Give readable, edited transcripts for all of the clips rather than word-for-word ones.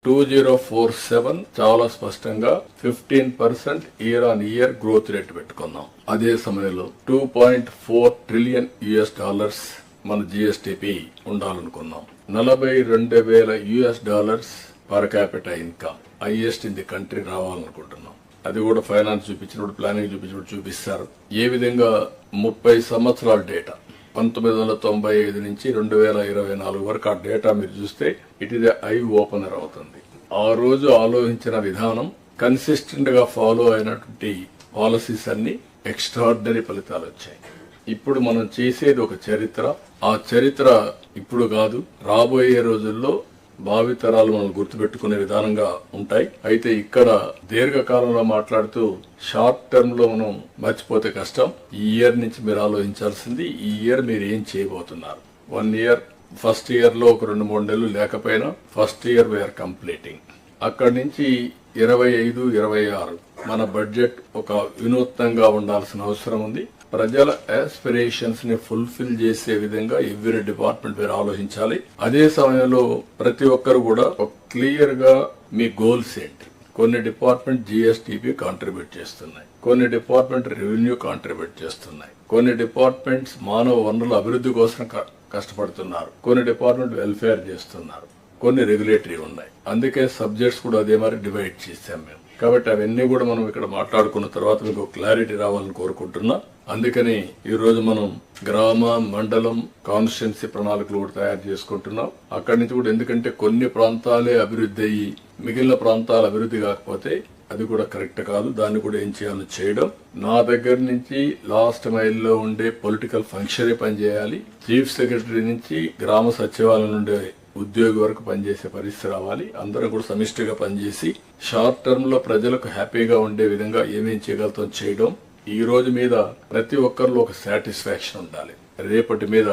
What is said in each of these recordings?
2047 చాలా స్పష్టంగా 15% year on year growth rate పెట్టుకున్నాం. అదే సమయంలో $2.4 ట్రిలియన్ మన జిఎస్టిపి ఉండాలనుకున్నాం. $42,000 per capital income highest in the country రావాలనుకుంటున్నాం. అది కూడా ఫైనాన్స్ చూపించినప్పుడు, ప్లానింగ్ చూపించినప్పుడు చూపిస్తారు. ఏ విధంగా 30 సంవత్సరాల డేటా 1995 నుంచి 2024 వరకు ఆ డేటా మీరు చూస్తే ఇట్ ఇస్ ఐ ఓపెనర్ అవుతుంది. ఆ రోజు ఆలోచించిన విధానం కన్సిస్టెంట్ గా ఫాలో అయినటువంటి పాలసీస్ అన్ని ఎక్స్ట్రాడినరీ ఫలితాలు వచ్చాయి. ఇప్పుడు మనం చేసేది ఒక చరిత్ర. ఆ చరిత్ర ఇప్పుడు కాదు, రాబోయే రోజుల్లో భావితరాలు మనం గుర్తుపెట్టుకునే విధానంగా ఉంటాయి. అయితే ఇక్కడ దీర్ఘకాలంలో మాట్లాడుతూ షార్ట్ టర్మ్ లో మనం మర్చిపోతే కష్టం. ఈ ఇయర్ నుంచి మీరు ఆలోచించాల్సింది, ఈ ఇయర్ మీరు ఏం చేయబోతున్నారు. 1 ఇయర్, ఫస్ట్ ఇయర్ లో ఒక 2-3 నెలలు లేకపోయినా ఫస్ట్ ఇయర్ వీఆర్ కంప్లీటింగ్. అక్కడి నుంచి 25-26 మన బడ్జెట్ ఒక వినూత్నంగా ఉండాల్సిన అవసరం ఉంది. ప్రజల ఆస్పిరేషన్స్ ని ఫుల్ఫిల్ చేసే విధంగా ఎవ్రీ డిపార్ట్మెంట్ మీరు ఆలోచించాలి. అదే సమయంలో ప్రతి ఒక్కరు కూడా క్లియర్ గా మీ గోల్స్ ఏంటి. కొన్ని డిపార్ట్మెంట్ జిఎస్టిపి కాంట్రిబ్యూట్ చేస్తున్నాయి, కొన్ని డిపార్ట్మెంట్ రెవెన్యూ కాంట్రిబ్యూట్ చేస్తున్నాయి, కొన్ని డిపార్ట్మెంట్స్ మానవ వనరుల అభివృద్ధి కోసం కష్టపడుతున్నారు, కొన్ని డిపార్ట్మెంట్ వెల్ఫేర్ చేస్తున్నారు, కొన్ని రెగ్యులేటరీ ఉన్నాయి. అందుకే సబ్జెక్ట్స్ కూడా అదే మరి డివైడ్ చేశాం మేము. కాబట్టి అవన్నీ కూడా మనం ఇక్కడ మాట్లాడుకున్న తర్వాత మీకు క్లారిటీ రావాలని కోరుకుంటున్నా. అందుకని ఈ రోజు మనం గ్రామ, మండలం, కాన్స్టిట్యున్సీ ప్రణాళికలు కూడా తయారు చేసుకుంటున్నాం. అక్కడి నుంచి కూడా, ఎందుకంటే కొన్ని ప్రాంతాలే అభివృద్ధి అయ్యి మిగిలిన ప్రాంతాలు అభివృద్ధి కాకపోతే అది కూడా కరెక్ట్ కాదు. దాన్ని కూడా ఏం చేయాలో చేయడం. నా దగ్గర నుంచి లాస్ట్ మైల్ లో ఉండే పొలిటికల్ ఫంక్షనే పనిచేయాలి. చీఫ్ సెక్రటరీ నుంచి గ్రామ సచివాలయం నుండే ఉద్యోగి వరకు పనిచేసే పరిస్థితి రావాలి. అందరం కూడా సమిష్టిగా పనిచేసి షార్ట్ టర్మ్ లో ప్రజలకు హ్యాపీగా ఉండే విధంగా ఏమేం చేయగలుగుతాం చేయడం. ఈ రోజు మీద ప్రతి ఒక్కరిలో ఒక సాటిస్ఫాక్షన్ ఉండాలి. రేపటి మీద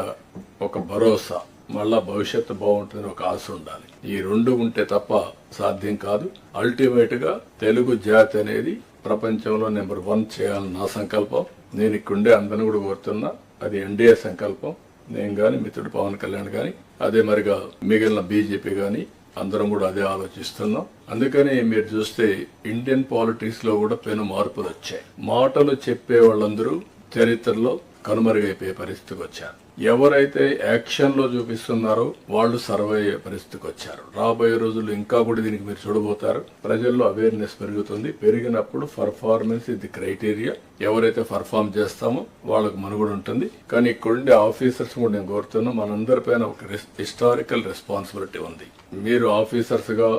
ఒక భరోసా, మళ్ళా భవిష్యత్తు బాగుంటుందని ఒక ఆశ ఉండాలి. ఈ రెండు ఉంటే తప్ప సాధ్యం కాదు. అల్టిమేట్ గా తెలుగు జాతి అనేది ప్రపంచంలో నెంబర్ 1 చేయాలని నా సంకల్పం. నేను ఇక్కడుండే అందరిని కూడా కోరుతున్నా, అది ఎన్డీఏ సంకల్పం. నేను గాని, మిత్రుడు పవన్ కళ్యాణ్ గాని, అదే మరిగా మిగిలిన బీజేపీ గాని అందరం కూడా అదే ఆలోచిస్తున్నాం. అందుకని మీరు చూస్తే ఇండియన్ పాలిటిక్స్ లో కూడా పెను మార్పులు వచ్చాయి. మాటలు చెప్పే వాళ్ళందరూ చరిత్రలో కనుమరుగైపోయే పరిస్థితికి వచ్చారు. ఎవరైతే యాక్షన్ లో చూపిస్తున్నారో వాళ్ళు సర్వే అయ్యే పరిస్థితికి వచ్చారు. రాబోయే రోజుల్లో ఇంకా కూడా దీనికి మీరు చూడబోతారు. ప్రజల్లో అవేర్నెస్ పెరుగుతుంది. పెరిగినప్పుడు పర్ఫార్మెన్స్ ఇది క్రైటీరియా. ఎవరైతే పర్ఫార్మ్ చేస్తామో వాళ్ళకు మనుగడ ఉంటుంది. కానీ ఇక్కడుండే ఆఫీసర్స్ కూడా నేను కోరుతున్నా, మనందరిపైన ఒక హిస్టారికల్ రెస్పాన్సిబిలిటీ ఉంది. మీరు ఆఫీసర్స్ గా